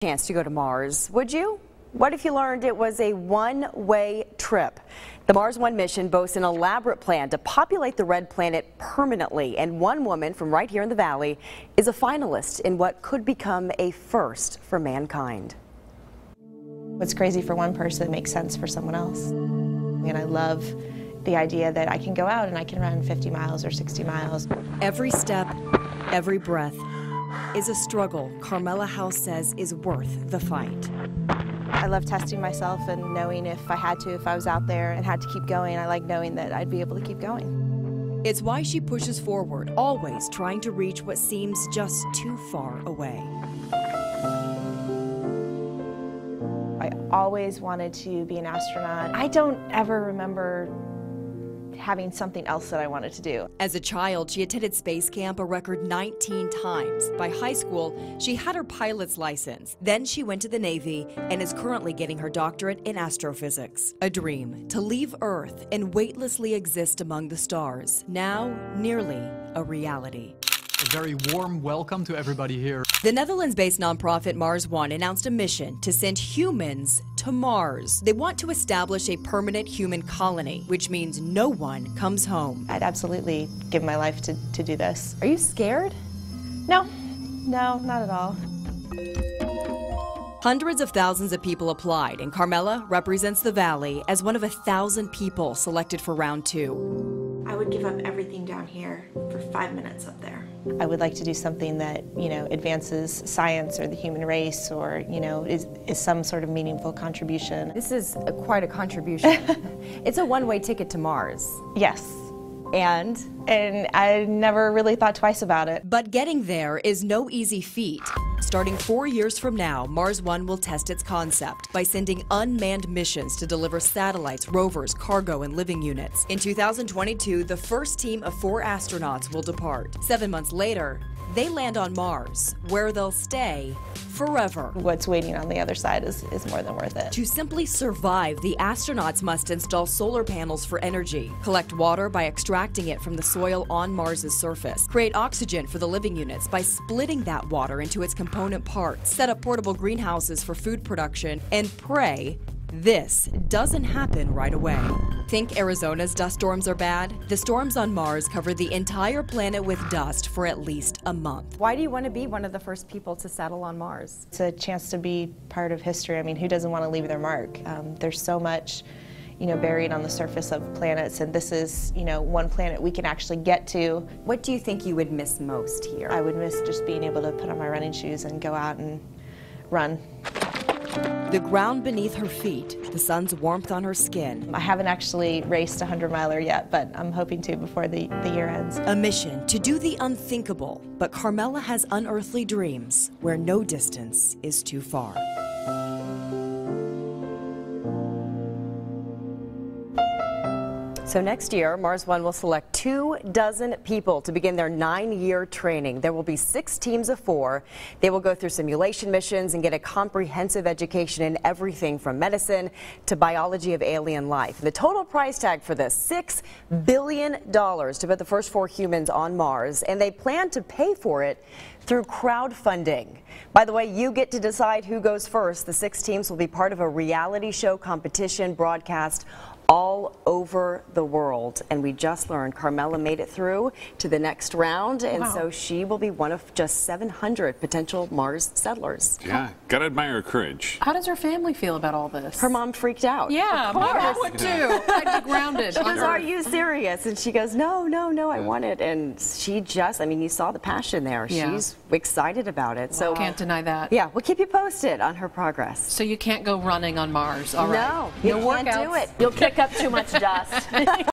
Chance to go to Mars, would you? What if you learned it was a one-way trip? The Mars One mission boasts an elaborate plan to populate the red planet permanently, and one woman from right here in the valley is a finalist in what could become a first for mankind. What's crazy for one person makes sense for someone else. And I love the idea that I can go out and I can run 50 miles or 60 miles. Every step, every breath is a struggle Carmela House says is worth the fight. I love testing myself and knowing if I was out there and had to keep going, I like knowing that I'd be able to keep going. It's why she pushes forward, always trying to reach what seems just too far away. I always wanted to be an astronaut. I don't ever remember having something else that I wanted to do. As a child, she attended space camp a record 19 times. By high school, she had her pilot's license. Then she went to the Navy and is currently getting her doctorate in astrophysics. A dream to leave Earth and weightlessly exist among the stars. Now, nearly a reality. A very warm welcome to everybody here. The Netherlands-based nonprofit Mars One announced a mission to send humans to Mars. They want to establish a permanent human colony, which means no one comes home. I'd absolutely give my life to do this. Are you scared? No, not at all. Hundreds of thousands of people applied, and Carmela represents the Valley as one of 1,000 people selected for round 2. I would give up everything down here for 5 minutes up there. I would like to do something that, advances science or the human race or, is some sort of meaningful contribution. This is quite a contribution. It's a one-way ticket to Mars. Yes. And I never really thought twice about it. But getting there is no easy feat. Starting 4 years from now, Mars One will test its concept by sending unmanned missions to deliver satellites, rovers, cargo, and living units. In 2022, the first team of 4 astronauts will depart. 7 months later, they land on Mars, where they'll stay forever. What's waiting on the other side is more than worth it. To simply survive, the astronauts must install solar panels for energy, collect water by extracting it from the soil on Mars's surface, create oxygen for the living units by splitting that water into its component parts, set up portable greenhouses for food production, and pray this doesn't happen right away. Think Arizona's dust storms are bad? The storms on Mars cover the entire planet with dust for at least a month. Why do you want to be one of the first people to settle on Mars? It's a chance to be part of history. I mean, who doesn't want to leave their mark? There's so much, buried on the surface of planets, and this is, one planet we can actually get to. What do you think you would miss most here? I would miss just being able to put on my running shoes and go out and run. The ground beneath her feet, the sun's warmth on her skin. I haven't actually raced a 100-miler yet, but I'm hoping to before the year ends. A mission to do the unthinkable, but Carmela has unearthly dreams where no distance is too far. So next year, Mars One will select 24 people to begin their 9-year training. There will be 6 teams of 4. They will go through simulation missions and get a comprehensive education in everything from medicine to biology of alien life. The total price tag for this, $6 billion to put the first 4 humans on Mars, and they plan to pay for it through crowdfunding. By the way, you get to decide who goes first. The 6 teams will be part of a reality show competition broadcast all over the world, and we just learned Carmela made it through to the next round, and so she will be one of just 700 potential Mars settlers. Yeah, gotta admire her courage. How does her family feel about all this? Her mom freaked out. Yeah, my mom would too. I'd be grounded. She goes, "Are you serious?" And she goes, no, I want it. And she just, you saw the passion there. Yeah. She's excited about it. So can't deny that. Yeah, we'll keep you posted on her progress. So you can't go running on Mars, all right? No, you can't do it. You'll kick up too much dust.